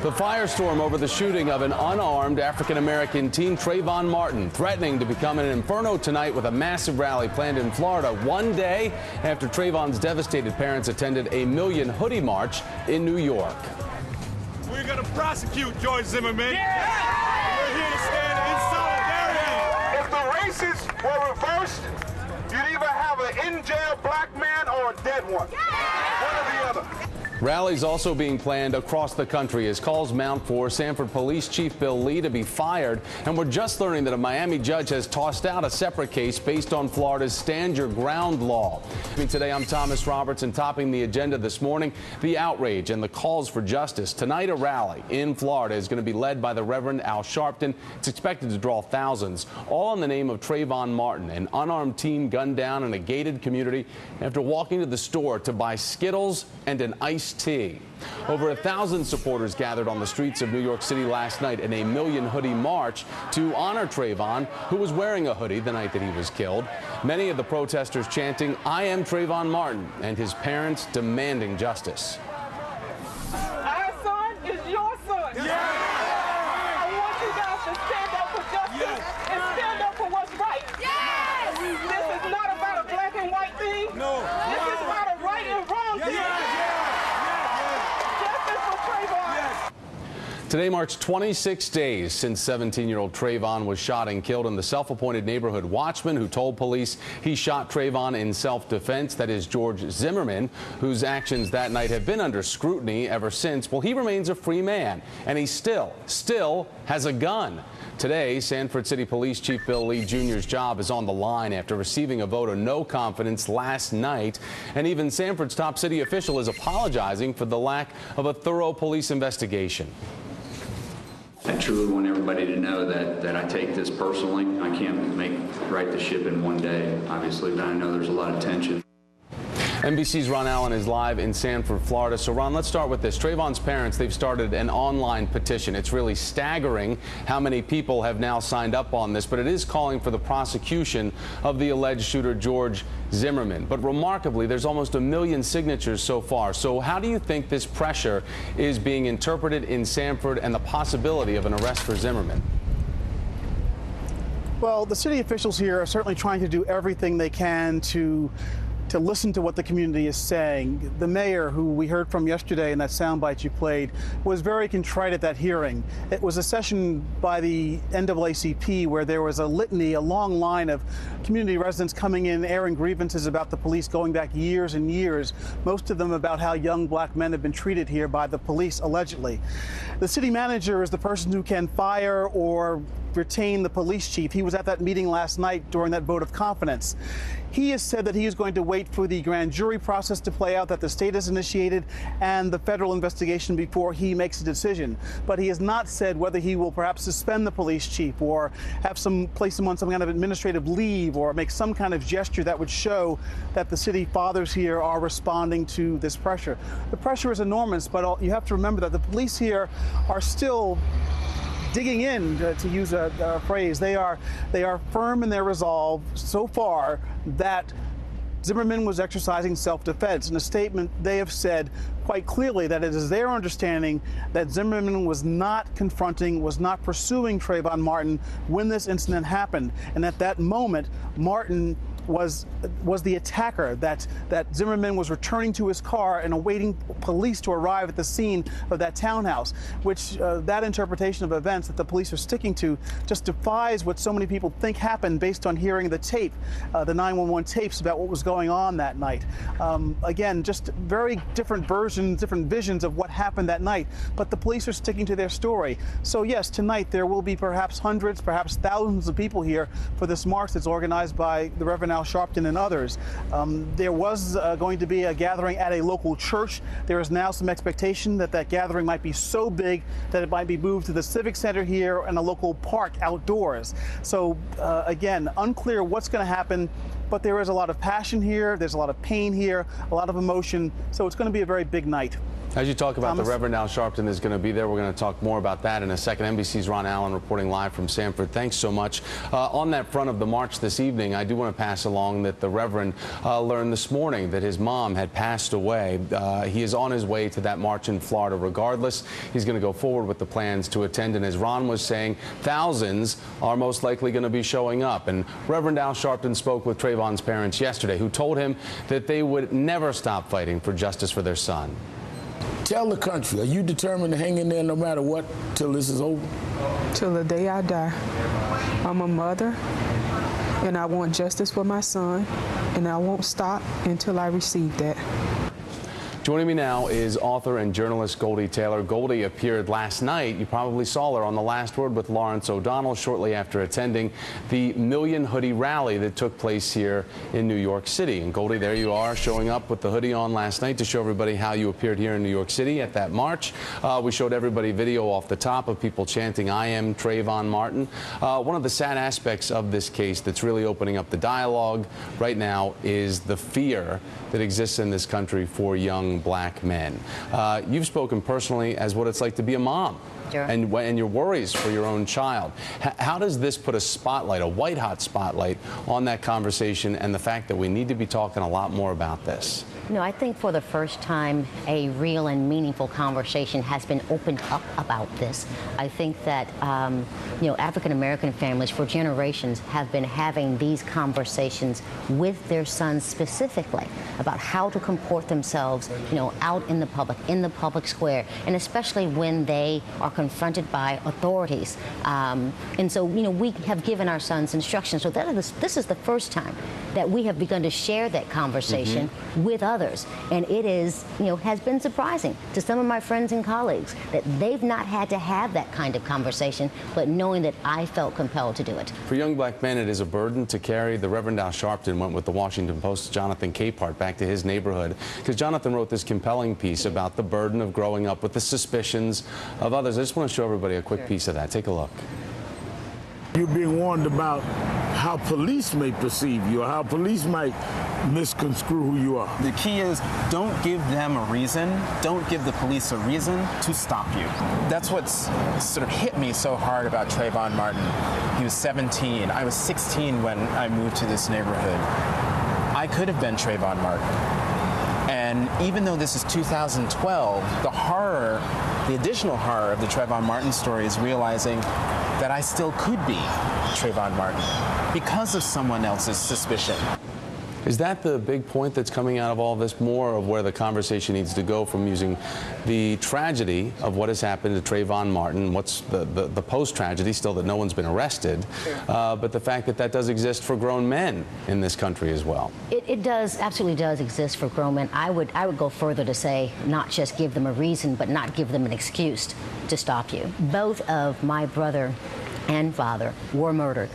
The firestorm over the shooting of an unarmed African-American teen, Trayvon Martin, threatening to become an inferno tonight with a massive rally planned in Florida, one day after Trayvon's devastated parents attended a Million Hoodie March in New York. We're going to prosecute George Zimmerman. Yeah! We're here to stand in solidarity. If the races were reversed, you'd either have an in-jail black man or a dead one. One or the other. Rallies also being planned across the country as calls mount for Sanford Police Chief Bill Lee to be fired. And we're just learning that a Miami judge has tossed out a separate case based on Florida's Stand Your Ground law. Today, I'm Thomas Roberts, and topping the agenda this morning, the outrage and the calls for justice. Tonight, a rally in Florida is going to be led by the Reverend Al Sharpton. It's expected to draw thousands, all in the name of Trayvon Martin, an unarmed teen gunned down in a gated community after walking to the store to buy Skittles and an iced tea. Over 1,000 supporters gathered on the streets of New York City last night in a Million Hoodie March to honor Trayvon, who was wearing a hoodie the night that he was killed. Many of the protesters chanting, "I am Trayvon Martin," and his parents demanding justice. Our son is your son. Yeah. I want you guys to stand up for justice and stand up for what's right. Yes. This is not about a black and white thing. No. This is about a right and wrong thing. Today marks 26 days since 17-year-old Trayvon was shot and killed in the self-appointed neighborhood watchman who told police he shot Trayvon in self-defense. That is George Zimmerman, whose actions that night have been under scrutiny ever since. Well, he remains a free man, and he still has a gun. Today, Sanford City Police Chief Bill Lee Jr.'s job is on the line after receiving a vote of no confidence last night. And even Sanford's top city official is apologizing for the lack of a thorough police investigation. I truly want everybody to know that I take this personally. I can't right the ship in one day, obviously, but I know there's a lot of tension. NBC's Ron Allen is live in Sanford, Florida. So, Ron, let's start with this. Trayvon's parents, they've started an online petition. It's really staggering how many people have now signed up on this, but it is calling for the prosecution of the alleged shooter, George Zimmerman. But remarkably, there's almost 1 million signatures so far. So how do you think this pressure is being interpreted in Sanford and the possibility of an arrest for Zimmerman? Well, the city officials here are certainly trying to do everything they can to listen to what the community is saying. The mayor, who we heard from yesterday in that soundbite you played, was very contrite at that hearing. It was a session by the NAACP where there was a litany, a long line of community residents coming in, airing grievances about the police going back years and years, most of them about how young black men have been treated here by the police, allegedly. The city manager is the person who can fire or retain the police chief. He was at that meeting last night during that vote of confidence. He has said that he is going to wait for the grand jury process to play out that the state has initiated and the federal investigation before he makes a decision. But he has not said whether he will perhaps suspend the police chief or have place him on some kind of administrative leave or make some kind of gesture that would show that the city fathers here are responding to this pressure. The pressure is enormous, but you have to remember that the police here are still digging in, to use a phrase. They are firm in their resolve so far that Zimmerman was exercising self-defense. In a statement, they have said quite clearly that it is their understanding that Zimmerman was not confronting, was not pursuing Trayvon Martin when this incident happened. And at that moment, Martin was the attacker, that Zimmerman was returning to his car and awaiting police to arrive at the scene of that townhouse, which that interpretation of events that the police are sticking to just defies what so many people think happened based on hearing the tape, the 911 tapes about what was going on that night. Again, just very different versions, different visions of what happened that night, but the police are sticking to their story. So yes, tonight there will be perhaps hundreds, perhaps thousands of people here for this march that's organized by the Reverend Al Sharpton and others. There was going to be a gathering at a local church. There is now some expectation that that gathering might be so big that it might be moved to the Civic Center here and a local park outdoors. So again, unclear what's going to happen. but there is a lot of passion here, there's a lot of pain here, a lot of emotion, so it's going to be a very big night. As you talk about, Thomas? the Reverend Al Sharpton is going to be there. We're going to talk more about that in a second. NBC's Ron Allen reporting live from Sanford. Thanks so much. On that front of the march this evening, I do want to pass along that the Reverend learned this morning that his mom had passed away. He is on his way to that march in Florida regardless. He's going to go forward with the plans to attend. And as Ron was saying, thousands are most likely going to be showing up. And Reverend Al Sharpton spoke with Trayvon's parents yesterday, who told him that they would never stop fighting for justice for their son. Tell the country, are you determined to hang in there no matter what till this is over? Till the day I die. I'm a mother, and I want justice for my son, and I won't stop until I receive that. Joining me now is author and journalist Goldie Taylor. Goldie appeared last night. You probably saw her on The Last Word with Lawrence O'Donnell shortly after attending the Million Hoodie rally that took place here in New York City. And Goldie, there you are, showing up with the hoodie on last night to show everybody how you appeared here in New York City at that march. We showed everybody video off the top of people chanting, "I am Trayvon Martin." One of the sad aspects of this case that's really opening up the dialogue right now is the fear that exists in this country for young black men. You've spoken personally as what it's like to be a mom. Sure. And your worries for your own child. How does this put a spotlight, a white-hot spotlight, on that conversation and the fact that we need to be talking a lot more about this? No, I think for the first time, a real and meaningful conversation has been opened up about this. I think that, African-American families for generations have been having these conversations with their sons specifically about how to comport themselves, out in the public square, and especially when they are confronted by authorities. And so, we have given our sons instructions. So this is the first time that we have begun to share that conversation with others. And it is, has been surprising to some of my friends and colleagues that they've not had to have that kind of conversation, but knowing that I felt compelled to do it. For young black men, it is a burden to carry. The Reverend Al Sharpton went with the Washington Post's Jonathan Capehart back to his neighborhood because Jonathan wrote this compelling piece about the burden of growing up with the suspicions of others. I just want to show everybody a quick piece of that. Take a look. You're being warned about how police may perceive you or how police might misconstrue who you are. The key is don't give them a reason, don't give the police a reason to stop you. That's what's sort of hit me so hard about Trayvon Martin. He was 17. I was 16 when I moved to this neighborhood. I could have been Trayvon Martin. And even though this is 2012, the additional horror of the Trayvon Martin story is realizing that I still could be Trayvon Martin because of someone else's suspicion. Is that the big point that's coming out of all this, more of where the conversation needs to go from using the tragedy of what has happened to Trayvon Martin, what's the post-tragedy, still that no one's been arrested, but the fact that that does exist for grown men in this country as well? It does, absolutely does exist for grown men. I would go further to say not just give them a reason, but not give them an excuse to stop you. Both of my brother and father were murdered.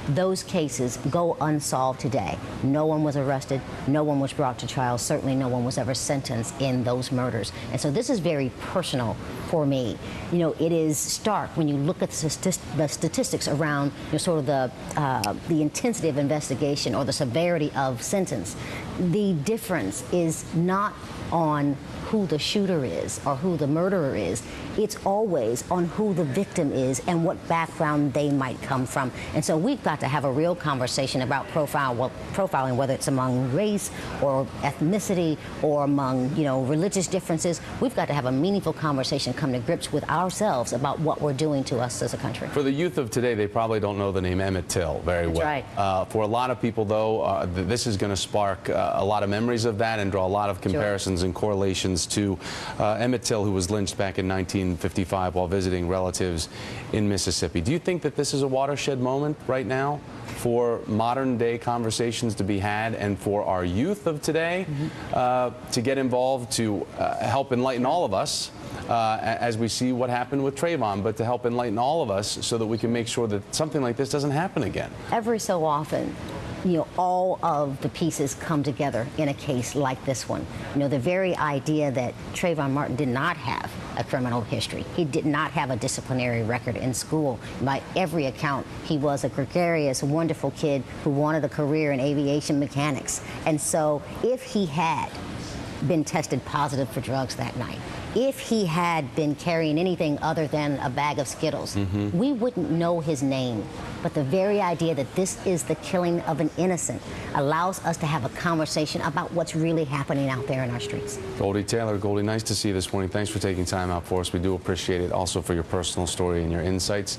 Those cases go unsolved today. No one was arrested, no one was brought to trial, certainly no one was ever sentenced in those murders. And so this is very personal for me. It is stark when you look at the statistics around sort of the intensity of investigation or the severity of sentence. The difference is not on who the shooter is or who the murderer is. It's always on who the victim is and what background they might come from. And so we've got to have a real conversation about profiling, whether it's among race or ethnicity or among, religious differences. We've got to have a meaningful conversation, come to grips with ourselves about what we're doing to us as a country. For the youth of today, they probably don't know the name Emmett Till very well. That's right. For a lot of people, though, this is going to spark a lot of memories of that and draw a lot of comparisons and correlations to Emmett Till, who was lynched back in 1955 while visiting relatives in Mississippi. Do you think that this is a watershed moment right now for modern day conversations to be had and for our youth of today to get involved, to help enlighten all of us as we see what happened with Trayvon, but to help enlighten all of us so that we can make sure that something like this doesn't happen again? Every so often, all of the pieces come together in a case like this one. The very idea that Trayvon Martin did not have a criminal history. He did not have a disciplinary record in school. By every account, he was a gregarious, wonderful kid who wanted a career in aviation mechanics. And so if he had been tested positive for drugs that night, if he had been carrying anything other than a bag of Skittles, we wouldn't know his name. But the very idea that this is the killing of an innocent allows us to have a conversation about what's really happening out there in our streets. Goldie Taylor, Goldie, nice to see you this morning. Thanks for taking time out for us. We do appreciate it, also for your personal story and your insights.